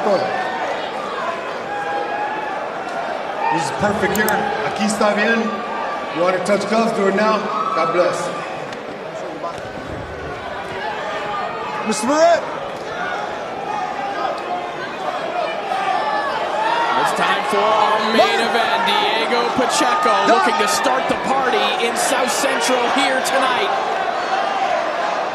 Pacheco. This is perfect here. Aquí está bien. You want to touch gloves? Do it now. God bless. Mr. Barrett. It's time for our main event. Diego Pacheco looking to start the party in South Central here tonight.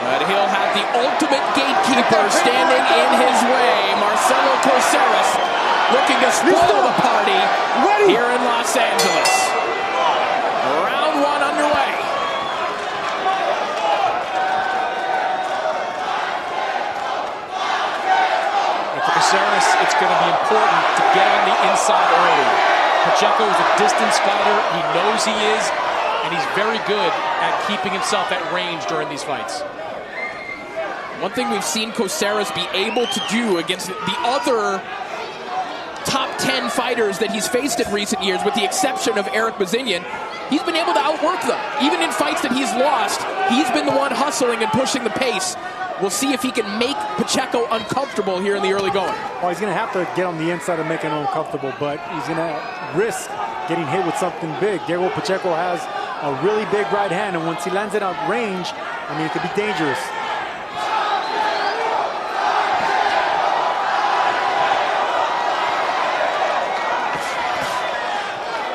But he'll have the ultimate gatekeeper standing in his way. Marcelo Coceres looking to spoil the party here in Los Angeles. Round one underway. And for Coceres, it's going to be important to get on the inside early. Pacheco is a distance fighter. He knows he is, and he's very good at keeping himself at range during these fights. One thing we've seen Coceres be able to do against the other top 10 fighters that he's faced in recent years, with the exception of Eric Bazinian, he's been able to outwork them. Even in fights that he's lost, he's been the one hustling and pushing the pace. We'll see if he can make Pacheco uncomfortable here in the early going. Well, he's going to have to get on the inside and make him uncomfortable, but he's going to risk getting hit with something big. Diego Pacheco has a really big right hand, and once he lands it out range, I mean, it could be dangerous.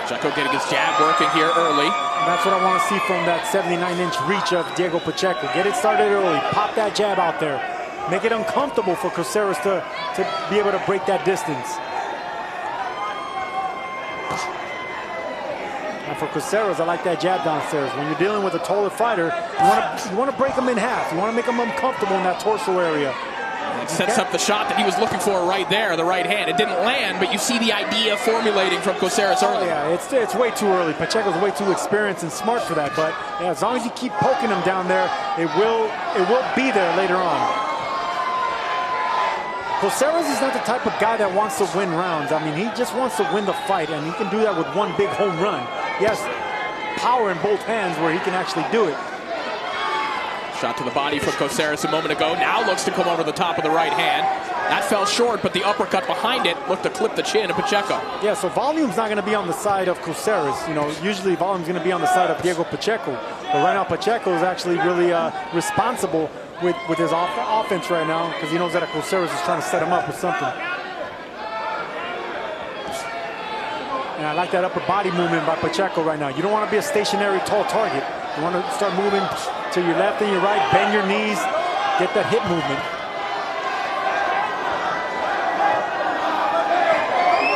Pacheco getting his jab working here early. And that's what I want to see from that 79-inch reach of Diego Pacheco. Get it started early. Pop that jab out there. Make it uncomfortable for Coceres to be able to break that distance. And for Coceres, I like that jab downstairs. When you're dealing with a taller fighter, you want to break him in half. You want to make him uncomfortable in that torso area. It sets up the shot that he was looking for right there, the right hand. It didn't land, but you see the idea formulating from Coceres early. Yeah, it's way too early. Pacheco's way too experienced and smart for that. But yeah, as long as you keep poking him down there, it will be there later on. Coceres is not the type of guy that wants to win rounds. I mean, he just wants to win the fight, and he can do that with one big home run. He has power in both hands where he can actually do it. Shot to the body from Coceres a moment ago. Now looks to come over the top of the right hand. That fell short, but the uppercut behind it looked to clip the chin of Pacheco. Yeah, so volume's not going to be on the side of Coceres. You know, usually volume's going to be on the side of Diego Pacheco. But right now, Pacheco is actually really responsible with his offense right now, because he knows that Coceres is trying to set him up with something. And I like that upper body movement by Pacheco right now. You don't want to be a stationary tall target. You want to start moving to your left and your right, bend your knees, get that hip movement.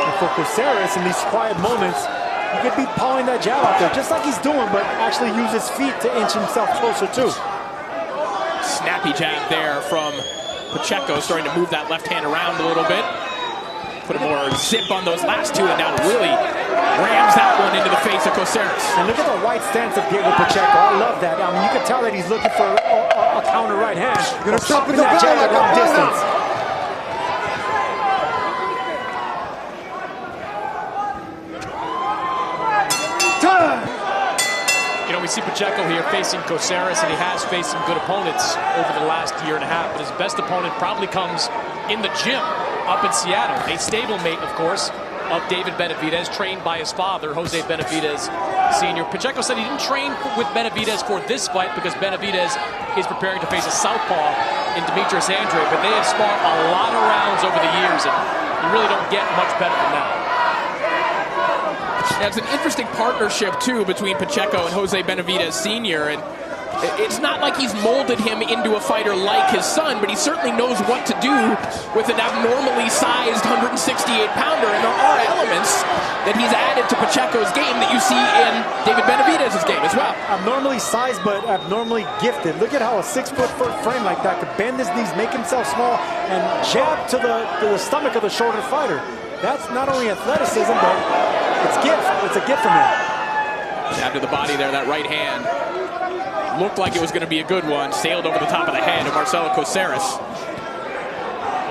And for Coceres, in these quiet moments, you could be pawing that jab out there, just like he's doing, but actually use his feet to inch himself closer too. Snappy jab there from Pacheco, starting to move that left hand around a little bit. Put a more zip on those last two, and now really rams that one into the face of Coceres. And look at the white stance of Diego Pacheco. I love that. I mean, you can tell that he's looking for a counter right hand. You're gonna stop in the that jab at long distance. You know, we see Pacheco here facing Coceres, and he has faced some good opponents over the last year and a half, but his best opponent probably comes in the gym up in Seattle. A stablemate, of course, of David Benavidez, trained by his father, Jose Benavidez Sr. Pacheco said he didn't train with Benavidez for this fight because Benavidez is preparing to face a southpaw in Demetrius Andrade, but they have sparred a lot of rounds over the years, and you really don't get much better than that. Yeah, it's an interesting partnership, too, between Pacheco and Jose Benavidez Sr., and it's not like he's molded him into a fighter like his son, but he certainly knows what to do with an abnormally sized 168-pounder, and there are elements that he's added to Pacheco's game that you see in David Benavidez's game as well. Abnormally sized, but abnormally gifted. Look at how a 6-foot frame like that could bend his knees, make himself small, and jab to the stomach of the shorter fighter. That's not only athleticism, but it's gift. It's a gift from him. Jab to the body there, that right hand. Looked like it was going to be a good one. Sailed over the top of the head of Marcelo Coceres.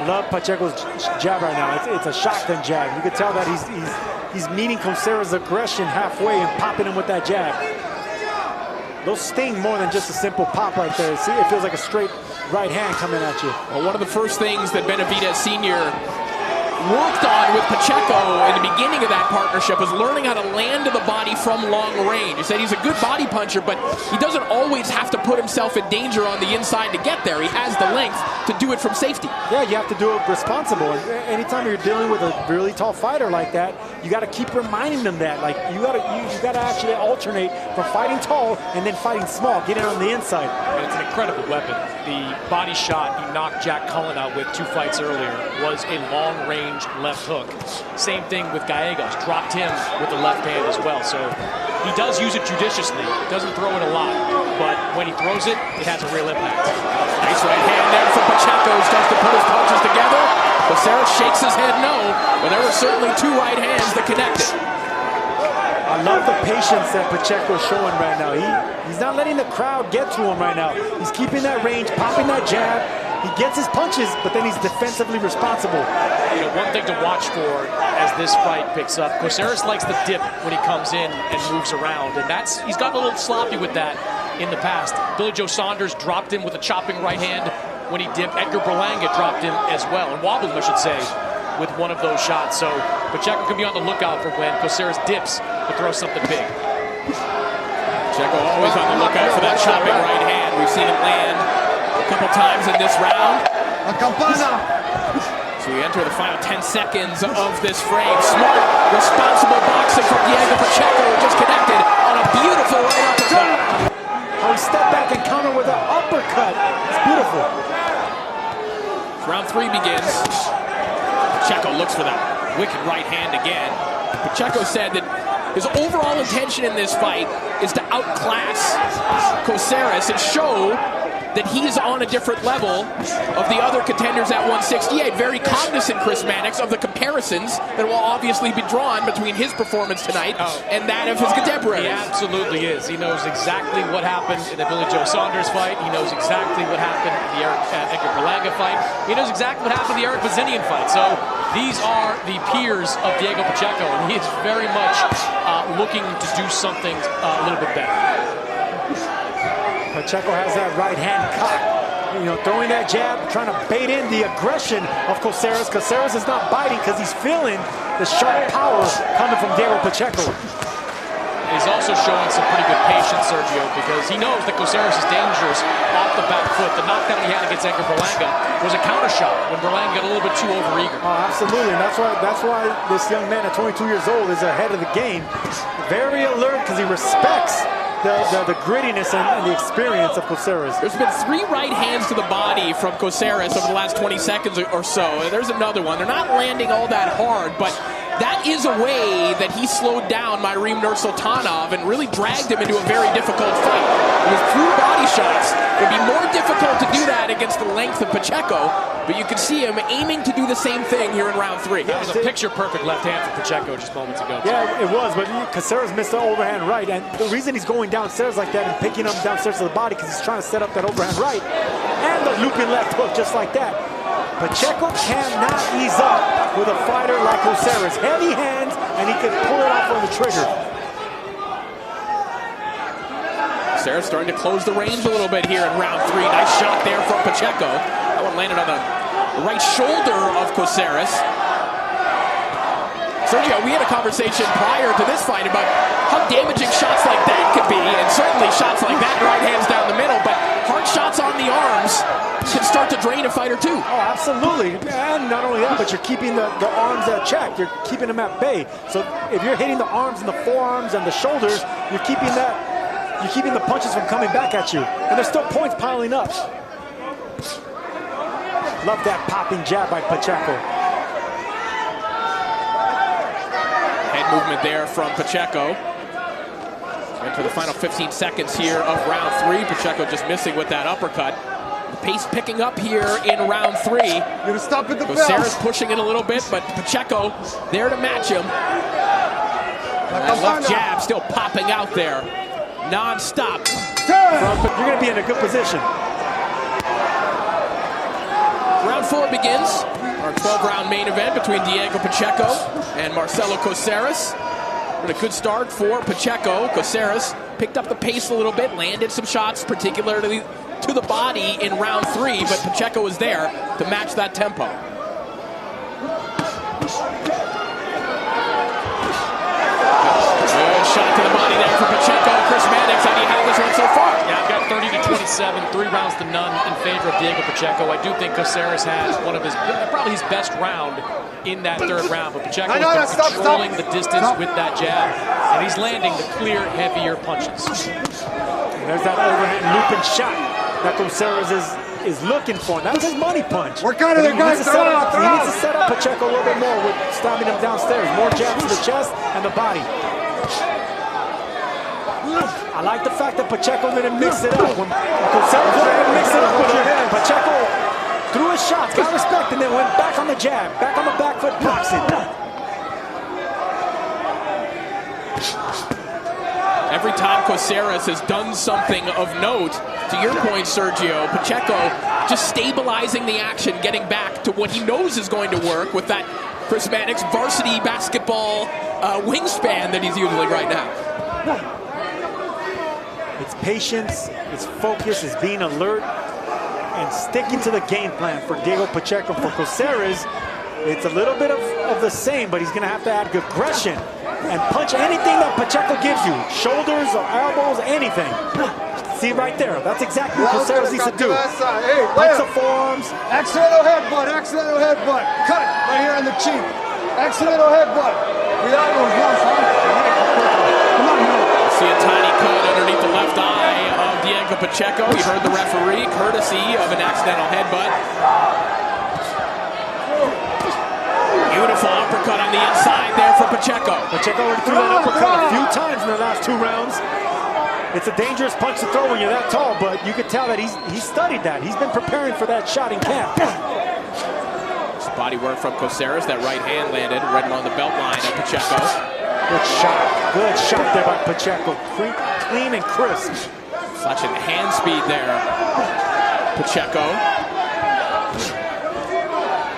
Love Pacheco's jab right now. It's a shotgun jab. You can tell that he's meeting Coceres' aggression halfway and popping him with that jab. Those sting more than just a simple pop right there. See, it feels like a straight right hand coming at you. Well, one of the first things that Benavidez Sr. worked on with Pacheco in the beginning of that partnership was learning how to land to the body from long range. He said he's a good body puncher, but he doesn't always have to put himself in danger on the inside to get there. He has the length to do it from safety. Yeah, you have to do it responsible. And anytime you're dealing with a really tall fighter like that, you got to keep reminding them that. Like you got to actually alternate from fighting tall and then fighting small, getting on the inside. And it's an incredible weapon. The body shot he knocked Jack Cullen out with 2 fights earlier was a long-range left hook. Same thing with Gallegos. Dropped him with the left hand as well. So he does use it judiciously. Doesn't throw it a lot. But when he throws it, it has a real impact. Nice right hand there from Pacheco. Starts to put his punches together. Coceres shakes his head no, but there were certainly 2 right hands that connected. I love the patience that Pacheco's showing right now. He's not letting the crowd get to him right now. He's keeping that range, popping that jab. He gets his punches, but then he's defensively responsible. You know, one thing to watch for as this fight picks up, Coceres likes the dip when he comes in and moves around, and he's gotten a little sloppy with that in the past. Billy Joe Saunders dropped him with a chopping right hand when he dipped. Edgar Berlanga dropped him as well, and wobbled, I should say, with one of those shots. So Pacheco can be on the lookout for when Coceres dips to throw something big. Pacheco always on the lookout for that chopping right hand. We've seen him land a couple times in this round. La campana. So we enter the final 10 seconds of this frame. Smart, responsible boxing from Diego Pacheco, just connected on a beautiful right uppercut. How he stepped back and countered with an uppercut. It's beautiful. Round 3 begins. Pacheco looks for that wicked right hand again. Pacheco said that his overall intention in this fight is to outclass Coceres and show that he's on a different level of the other contenders at 168. Very cognizant, Chris Mannix, of the comparisons that will obviously be drawn between his performance tonight and that of his contemporaries. He absolutely is. He knows exactly what happened in the Billy Joe Saunders fight. He knows exactly what happened in the Edgar Berlanga fight. He knows exactly what happened in the Eric Bazinian fight. So these are the peers of Diego Pacheco, and he is very much looking to do something a little bit better. Pacheco has that right hand cocked, throwing that jab, trying to bait in the aggression of Coceres. Coceres is not biting because he's feeling the sharp power coming from Diego Pacheco. He's also showing some pretty good patience, Sergio, because he knows that Coceres is dangerous off the back foot. The knockdown he had against Edgar Berlanga was a counter shot when Berlanga got a little bit too overeager. Oh, absolutely, and that's why this young man at 22 years old is ahead of the game. Very alert because he respects the grittiness and the experience of Coceres. There's been 3 right hands to the body from Coceres over the last 20 seconds or so. And there's another one. They're not landing all that hard, but that is a way that he slowed down Mayrim Nursultanov and really dragged him into a very difficult fight. With through body shots, it would be more difficult to do that against the length of Pacheco, but you can see him aiming to do the same thing here in round 3. That was a picture-perfect left hand from Pacheco just moments ago. Yeah, it was, but Coceres missed the overhand right, and the reason he's going downstairs like that and picking him downstairs to the body because he's trying to set up that overhand right and the looping left hook just like that. Pacheco cannot ease up with a fighter like Coceres. Heavy hands, and he can pull it off on the trigger. Coceres starting to close the range a little bit here in round 3. Nice shot there from Pacheco. That one landed on the right shoulder of Coceres. Sergio, we had a conversation prior to this fight about how damaging shots like that could be, and certainly shots like that, right hands down the middle, but hard shots on the arms can start to drain a fighter too. Oh, absolutely. And not only that, but you're keeping the arms at check. You're keeping them at bay. So if you're hitting the arms and the forearms and the shoulders, you're keeping the punches from coming back at you. And there's still points piling up. Love that popping jab by Pacheco. Head movement there from Pacheco. Into the final 15 seconds here of round 3. Pacheco just missing with that uppercut. The pace picking up here in round 3. You're gonna stop at the bell. Coceres pushing it a little bit, but Pacheco there to match him. That left jab still popping out there, non-stop. You're going to be in a good position. Round 4 begins. Our 12-round main event between Diego Pacheco and Marcelo Coceres. A good start for Pacheco. Coceres picked up the pace a little bit, landed some shots, particularly to the body in round 3, but Pacheco was there to match that tempo. 7, 3 rounds to none in favor of Diego Pacheco. I do think Coceres has one of his, probably his best round in that third round. But Pacheco is controlling the distance with that jab, and he's landing the clear, heavier punches. And there's that overhand looping shot that Coceres is looking for. That's his money punch. Work out of there, guys. He needs to set up Pacheco a little bit more with stopping him downstairs. More jabs to the chest and the body. I like the fact that Pacheco didn't mix it up. When Coceres didn't mix it up with him, Pacheco threw his shots, got respect, and then went back on the jab, back on the back foot, blocks it. Every time Coceres has done something of note, to your point, Sergio, Pacheco just stabilizing the action, getting back to what he knows is going to work with that Prismatic's varsity basketball wingspan that he's using right now. It's patience, it's focus, it's being alert, and sticking to the game plan for Diego Pacheco. For Coceres, it's a little bit of the same, but he's going to have to add aggression and punch anything that Pacheco gives you. Shoulders or elbows, anything. See right there, that's exactly what Coceres needs to do. Punch the forearms. Accidental headbutt, accidental headbutt. Cut right here on the cheek. Accidental headbutt. Cuidado con Dios, Come on, man. See a tiny cut underneath the left eye of Diego Pacheco. He heard the referee, courtesy of an accidental headbutt. Beautiful uppercut on the inside there for Pacheco. Pacheco already threw that uppercut a few times in the last 2 rounds. It's a dangerous punch to throw when you're that tall, but you can tell that he's studied that. He's been preparing for that shot in camp. Body work from Coceres. That right hand landed right on the belt line of Pacheco. Good shot there by Pacheco. Clean and crisp. Flashing the hand speed there, Pacheco.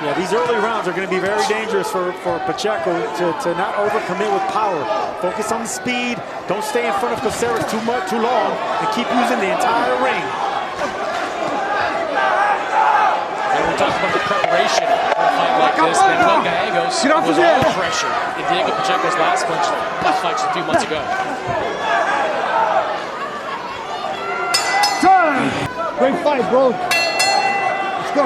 Yeah, these early rounds are going to be very dangerous for Pacheco to not overcommit with power. Focus on the speed. Don't stay in front of Coceres too long, and keep using the entire ring. And we talked about the preparation for a fight like this. Miguel Gallegos was all pressure in Diego Pacheco's last fight a few months ago. Time! Great fight, bro. Let's go.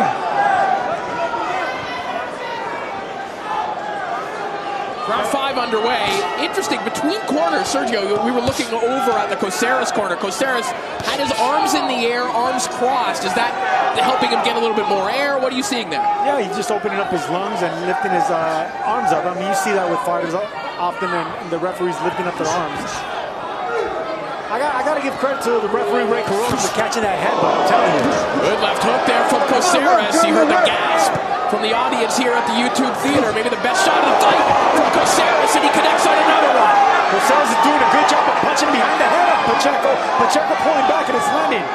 Round 5 underway. Interesting, between corners, Sergio, we were looking over at the Coceres corner. Coceres had his arms in the air, arms crossed. Is that helping him get a little bit more air? What are you seeing there? Yeah, he's just opening up his lungs and lifting his arms up. I mean, you see that with fighters often, and the referees lifting up their arms. I got to give credit to the referee, Ray Corona, for catching that headbutt, I'm telling you. Good left hook there from Coceres. You heard the gasp from the audience here at the YouTube theater. Maybe the best shot of the fight from Coceres, and he connects on another one. Coceres is doing a good job of punching behind the head of Pacheco. Pacheco pulling back, and it's landing.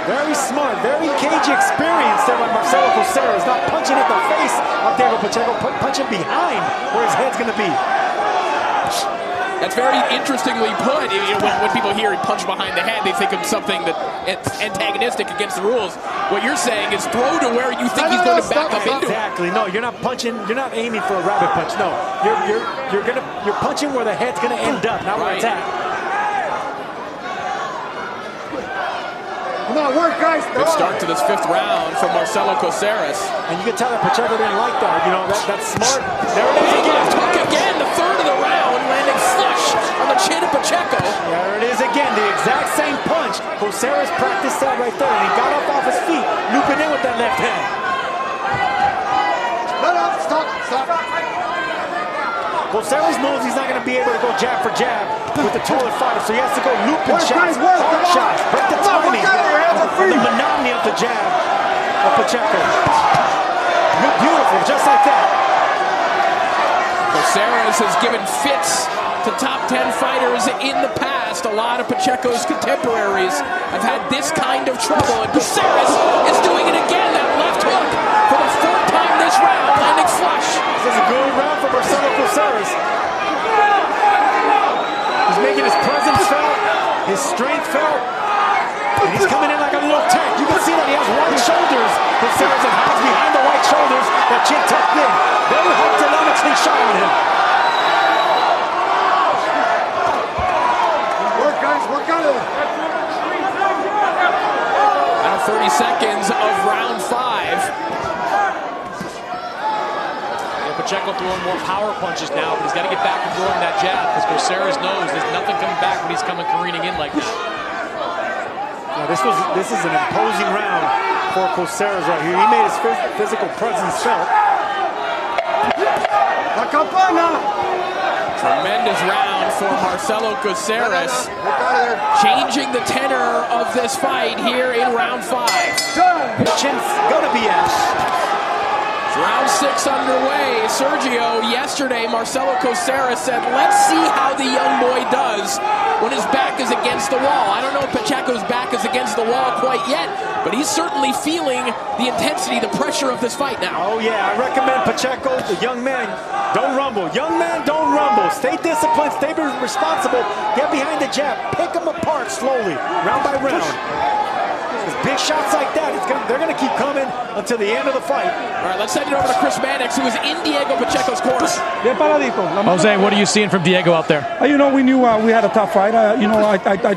Very smart, very cagey experience there by Marcelo Coceres. Not punching at the face of Diego Pacheco, punching behind where his head's going to be. That's very interestingly put. You know, when people hear punch behind the head, they think of something that's antagonistic against the rules. What you're saying is throw to where you think he's going to back up into. Exactly. No, you're not punching. You're not aiming for a rabbit punch. No, you're punching where the head's going to end up, not where it's at. Come on, work, guys. Good start to this 5th round from Marcelo Coceres. And you can tell that Pacheco didn't like that. You know, that's smart. There it is again. Left hook again, the 3rd of the round, landing flush on the chin of Pacheco. There it is again, the exact same punch. Coceres practiced that right there, and he got up off his feet, looping in with that left hand. No, stop. Coceres knows he's not going to be able to go jab for jab with the taller fighter, so he has to go looping shots, hard shots, break the timing, and the monotony of the jab of Pacheco. Beautiful, just like that. Coceres has given fits to top 10 fighters in the past. A lot of Pacheco's contemporaries have had this kind of trouble, and Coceres is doing it again. That left hook for the 4th time this round, landing flush. This is a good round for Marcelo Coceres. He's making his presence felt, his strength felt, and he's coming in like a little tank. You can see that he has wide shoulders. Coceres hides behind the white shoulders, that chin tucked in. Very hard to land a clean shot on him. Work, guys, work out of it. 30 seconds of round 5. Pacheco throwing more power punches now, but he's got to get back to throwing that jab because Coceres knows there's nothing coming back when he's coming careening in like that. Yeah, this is an imposing round for Coceres right here. He made his physical presence felt. La campana! Tremendous round for Marcelo Coceres, changing the tenor of this fight here in round 5. Chin's gonna be out. Round 6 underway. Sergio, yesterday, Marcelo Coceres said, let's see how the young boy does when his back is against the wall. I don't know if Pacheco's back is against the wall quite yet, but he's certainly feeling the intensity, the pressure of this fight now. Oh yeah, I recommend Pacheco, the young man, don't rumble. Young man, don't rumble. Stay disciplined, stay responsible. Get behind the jab, pick them apart slowly, round by round. Big shots like that, they're going to keep coming until the end of the fight. All right, let's send it over to Chris Mannix, who is in Diego Pacheco's corner. Jose, what are you seeing from Diego out there? You know, we knew we had a tough fight. I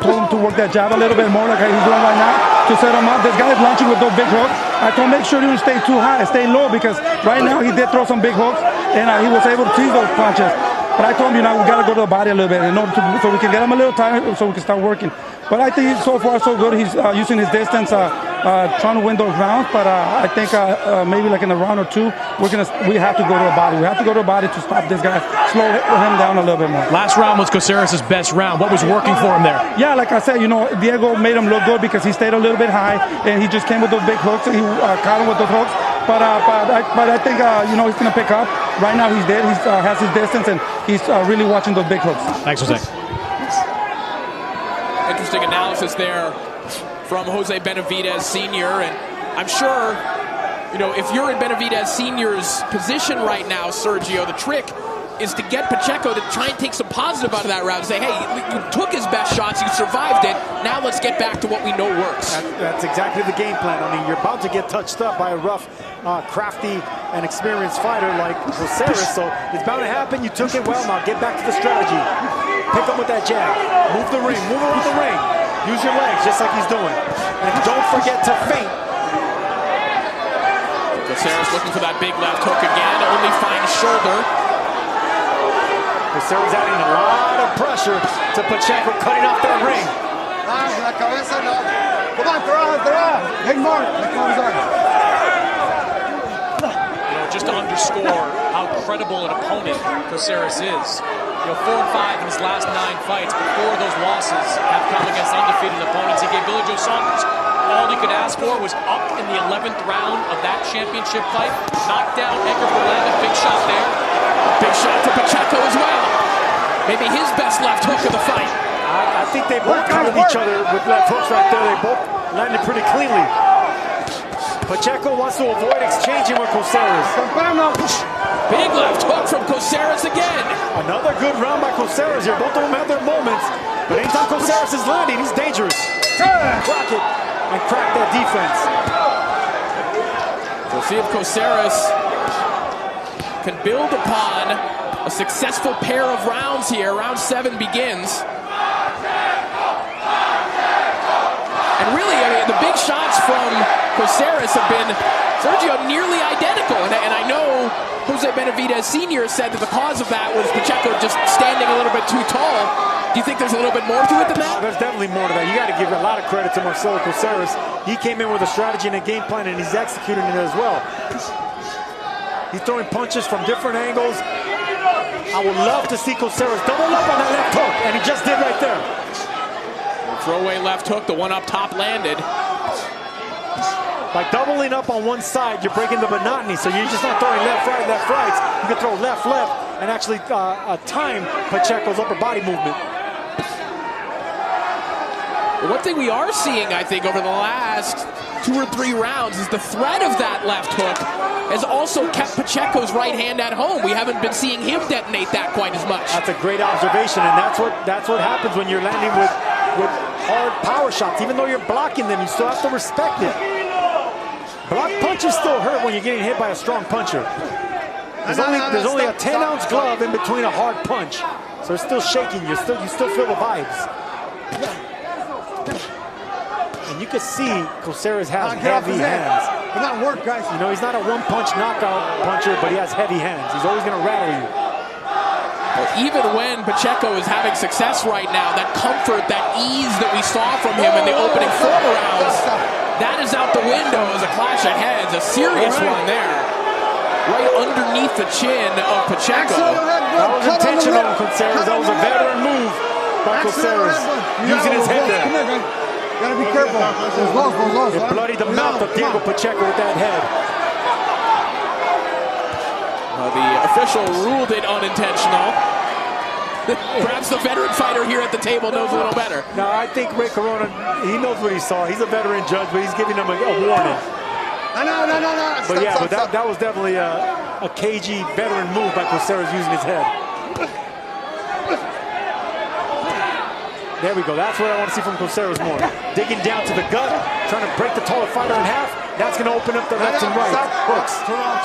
told him to work that jab a little bit more like he's doing right now to set him up. This guy is launching with those big hooks. I told him make sure you don't stay too high, stay low, because right now he did throw some big hooks, and he was able to seize those punches. But I told him, we got to go to the body a little bit in order so we can get him a little tired so we can start working. But I think so far so good. He's using his distance, trying to win those rounds. But I think maybe like in a round or two, we have to go to the body. We have to go to the body to stop this guy, slow him down a little bit more. Last round was Coceres' best round. What was working for him there? Yeah, like I said, Diego made him look good because he stayed a little bit high and he just came with those big hooks and he caught him with those hooks. But I think he's going to pick up. Right now he's there. He has his distance and he's really watching those big hooks. Thanks, Jose. Interesting analysis there from Jose Benavidez Sr. And I'm sure, if you're in Benavidez Sr.'s position right now, Sergio, the trick is to get Pacheco to try and take some positive out of that round. Say, hey, you took his best shots, you survived it. Now let's get back to what we know works. That's exactly the game plan. I mean, you're about to get touched up by a rough, crafty, and experienced fighter like Coceres, so it's bound to happen. You took it well. Now get back to the strategy. Pick up with that jab. Move the ring. Move around the ring. Use your legs just like he's doing. And don't forget to feint. Coceres looking for that big left hook again. Only finds shoulder. Coceres adding a lot of pressure to Pacheco, cutting off that ring. Come on, throw. Big mark. Just to underscore how credible an opponent Coceres is. 4 and 5 in his last 9 fights. Before those losses have come against undefeated opponents. He gave Billy Joe Saunders all he could ask for was up in the 11th round of that championship fight. Knocked down Edgar Berlanga. Big shot there. Big shot for Pacheco as well. Maybe his best left hook of the fight. I think they both countered each other with left hooks right there. They both landed pretty cleanly. Pacheco wants to avoid exchanging with Coceres. Big left hook from Coceres again. Another good round by Coceres here. Both of them have their moments. But anytime Coceres is landing, he's dangerous. Block it and crack that defense. We'll see if Coceres can build upon a successful pair of rounds here. Round 7 begins. And really, the big shots from Coceres have been, Sergio, nearly identical. And I know Jose Benavidez Sr. said that the cause of that was Pacheco just standing a little bit too tall. Do you think there's a little bit more to it than that? There's definitely more to that. You got to give a lot of credit to Marcelo Coceres. He came in with a strategy and a game plan, and he's executing it as well. He's throwing punches from different angles. I would love to see Coceres double up on that left hook, and he just did right there. Throwaway left hook, the one up top landed. By doubling up on one side, you're breaking the monotony, so you're just not throwing left, right. You can throw left, and actually time Pacheco's upper body movement. One thing we are seeing, I think, over the last 2 or 3 rounds is the threat of that left hook has also kept Pacheco's right hand at home. We haven't been seeing him detonate that quite as much. That's a great observation, and that's what happens when you're landing with hard power shots. Even though you're blocking them, you still have to respect it. Block punches still hurt when you're getting hit by a strong puncher. There's only a 10-ounce glove in between a hard punch, so it's still shaking. You still feel the vibes. And you can see Coceres has heavy hands. It's not work, guys. You know, he's not a one-punch knockout puncher, but he has heavy hands. He's always going to rattle you. Well, even when Pacheco is having success right now, that comfort, that ease that we saw from him in the opening 4 rounds, that is out the window as a clash of heads, a serious one there. Right underneath the chin of Pacheco. That was intentional, Coceres. That was a veteran move by Coceres, using his head there. Gotta be careful. It bloodied the mouth of Diego Pacheco with that head. The official ruled it unintentional. Perhaps the veteran fighter here at the table knows a little better. No, I think Ray Corona, he knows what he saw. He's a veteran judge, but he's giving him a warning. No. But yeah, that was definitely a cagey veteran move by Coceres using his head. There we go. That's what I want to see from Coceres more. Digging down to the gut, trying to break the taller fighter in half. That's going to open up the left and right hooks. Turn on.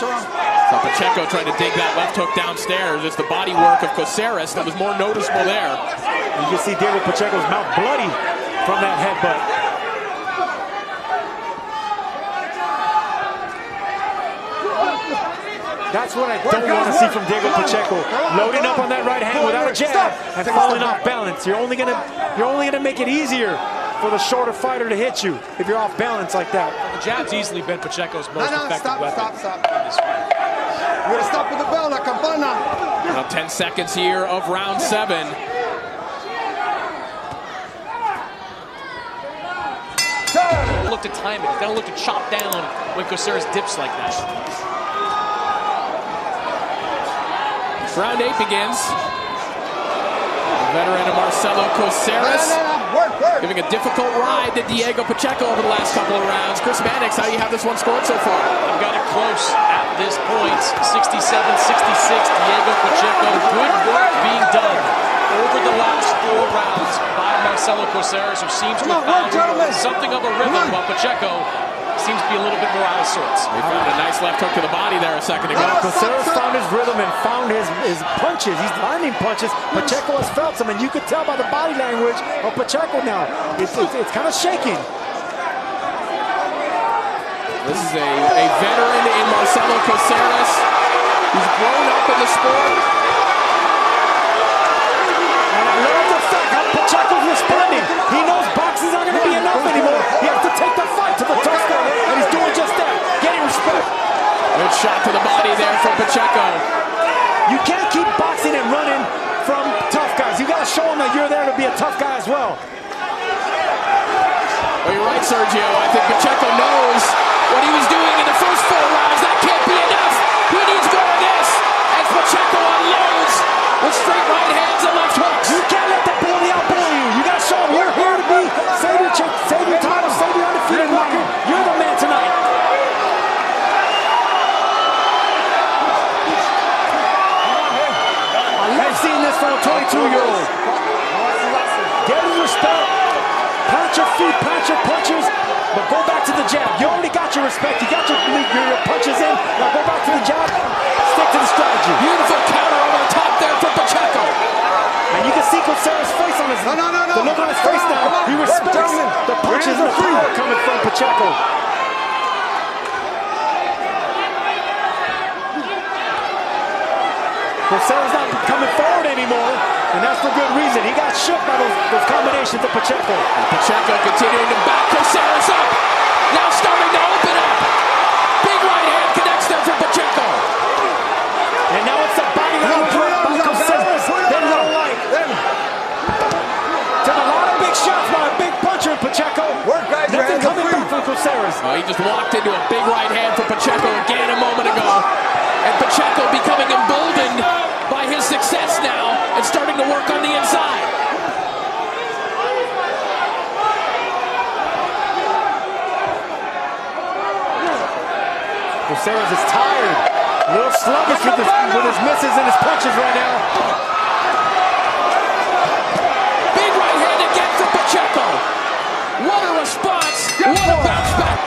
So Pacheco trying to dig that left hook downstairs. It's the body work of Coceres that was more noticeable there. You can see Diego Pacheco's mouth bloody from that headbutt. That's what I don't want to see from Diego Pacheco. Loading up on that right hand without a jab and falling off balance. You're only gonna make it easier for the shorter fighter to hit you if you're off balance like that. The jab's easily been Pacheco's most effective weapon in this fight. You gotta stop with the bell, la campana. Now 10 seconds here of round 7. Don't look to time it. Don't look to chop down when Coceres dips like that. Round 8 begins. Veteran Marcelo Coceres giving a difficult ride to Diego Pacheco over the last couple of rounds. Chris Mannix, how do you have this one scored so far? I've got it close at this point. 67-66, Diego Pacheco. Good work being done over the last 4 rounds by Marcelo Coceres, who seems to have found something of a rhythm, while Pacheco seems to be a little bit more out of sorts. He found a nice left hook to the body there a second ago. Coceres found his rhythm and found his punches. He's landing punches. Pacheco has felt some, and you could tell by the body language of Pacheco now. It's kind of shaking. This is a veteran in Marcelo Coceres. He's grown up in the sport. And I love the fact how Pacheco's responding. He knows boxing's not going to be enough anymore. He has to take the fight to the tussle, and he's doing just that, getting respect. Good shot to the body there from Pacheco. You can't keep boxing and running from tough guys. You got to show them that you're there to be a tough guy as well. Well, you're right, Sergio. I think Pacheco knows what he was doing in the first 4 rounds. That can't be enough. He needs more of this as Pacheco unloads with straight right hands and left hooks. You can't let that bully outbully you. You got to show them you're here to be save your title, save your undefeated record. You're the man tonight. I've seen this from a 22-year-old. Get his respect. Plant your feet, plant your punches, but go back to the jab. You already got your respect. You got your punches in. Now go back to the jab. Stick to the strategy. Beautiful counter over the top there from Pacheco. And you can see Coceres' face on his the look on his face now. He respects the punches and the power coming from Pacheco. Coceres not coming forward anymore, and that's for good reason. He got shook by those combinations of Pacheco. And Pacheco continuing to back Coceres up. Now starting to open up. Big right hand connects there for Pacheco. And now it's the body language by Coceres. They don't like. Took a lot of big shots by a big puncher in Pacheco. Nothing coming back from Coceres. Oh, he just walked into a big right hand from Pacheco again a moment ago. And Pacheco becoming emboldened by his success now and starting to work on the inside. Coceres is tired. A little sluggish with his misses and his punches right now. Big right hand again for Pacheco. What a response. What a bounce back.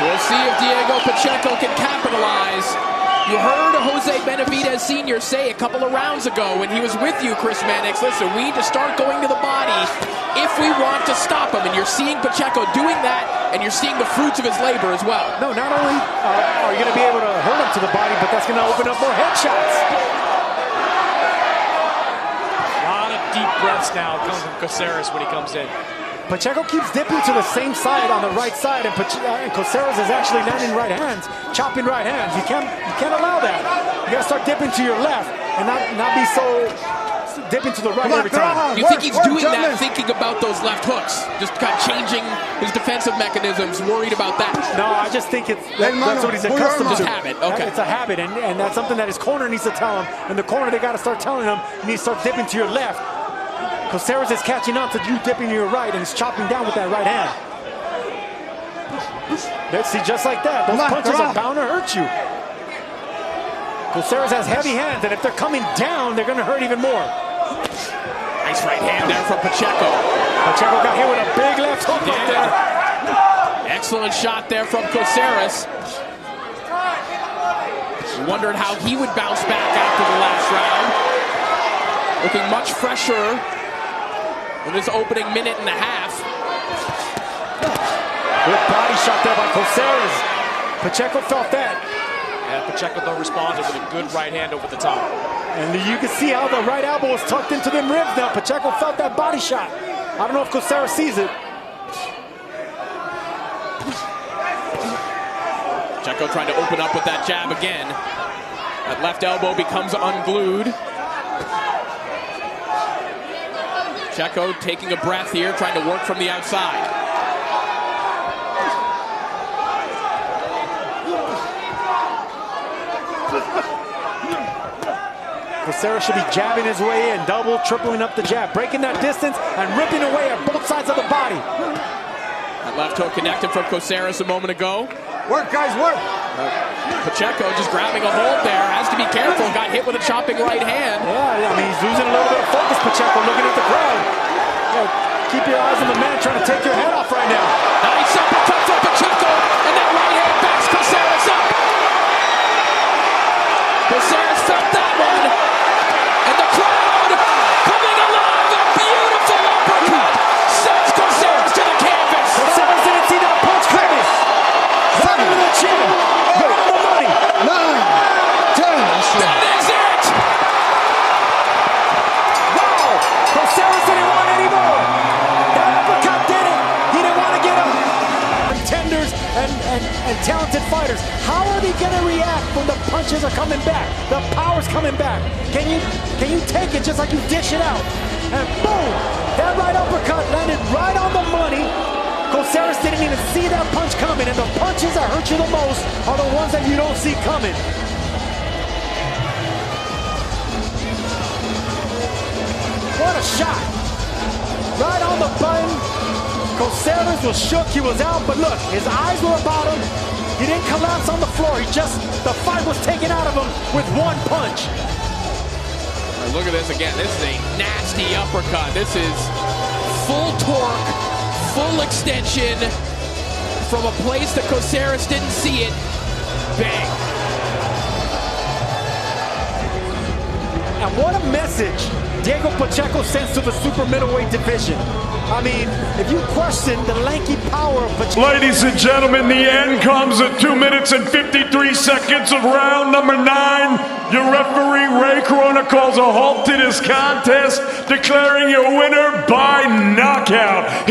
We'll see if Diego Pacheco can capitalize. You heard Jose Benavidez Sr. say a couple of rounds ago when he was with you, Chris Mannix? Listen, we need to start going to the body if we want to stop him. And you're seeing Pacheco doing that, and you're seeing the fruits of his labor as well. No, not only are you going to be able to hurt him to the body, but that's going to open up more headshots. A lot of deep breaths now coming from Coceres when he comes in. Pacheco keeps dipping to the same side on the right side, and Coceres is actually landing right hands, chopping right hands. You can't allow that. You got to start dipping to your left and not be so dipping to the right every time. Do you think he's doing that, thinking about those left hooks, just kind of changing his defensive mechanisms, worried about that? No, I just think that's what he's accustomed to. Just habit. Okay, it's a habit, and that's something that his corner needs to tell him. And the corner, they got to start telling him, you need to start dipping to your left. Coceres is catching on to you dipping to your right, and he's chopping down with that right hand. Let's see, just like that. Those punches are bound to hurt you. Coceres has heavy hands, and if they're coming down, they're going to hurt even more. Nice right hand there from Pacheco. Pacheco got hit with a big left hook up there. Excellent shot there from Coceres. Wondered how he would bounce back after the last round. Looking much fresher in this opening minute and a half. Good body shot there by Coceres. Pacheco felt that. Yeah, Pacheco though responded with a good right hand over the top. And you can see how the right elbow is tucked into them ribs now. Pacheco felt that body shot. I don't know if Coceres sees it. Pacheco trying to open up with that jab again. That left elbow becomes unglued. Pacheco taking a breath here, trying to work from the outside. Coceres should be jabbing his way in, double, tripling up the jab, breaking that distance and ripping away at both sides of the body. That left hook connected from Coceres a moment ago. Work, guys, work. Pacheco just grabbing a hold there, has to be careful, got hit with a chopping right hand. Yeah, I mean, he's losing a little bit of focus, Pacheco, looking at the crowd. Yeah, keep your eyes on the man trying to take your head off right now. Nice uppercut from Pacheco, and that right hand backs Coceres up. Coceres felt that one, and the crowd coming alive, a beautiful uppercut sends Coceres to the canvas. Coceres didn't see that punch coming. Right into the chin, right on the money. 9, 10. That is it. Wow, Coceres didn't want any more. That uppercut did it. He didn't want to get up. Contenders and talented fighters, how are they going to react when the punches are coming back? The power's coming back. Can you take it just like you dish it out? And boom, that right uppercut landed right on the money. Coceres didn't even see that punch coming, and the punches that hurt you the most are the ones that you don't see coming. What a shot. Right on the button. Coceres was shook, he was out, but look, his eyes were about him. He didn't collapse on the floor, the fight was taken out of him with one punch. Right, look at this again, this is a nasty uppercut. This is full torque, full extension from a place that Coceres didn't see it. Bang. And what a message Diego Pacheco sends to the super middleweight division. I mean, if you question the lanky power of Pacheco... Ladies and gentlemen, the end comes at 2 minutes and 53 seconds of round number 9. Your referee, Ray Corona, calls a halt to this contest, declaring your winner by knockout.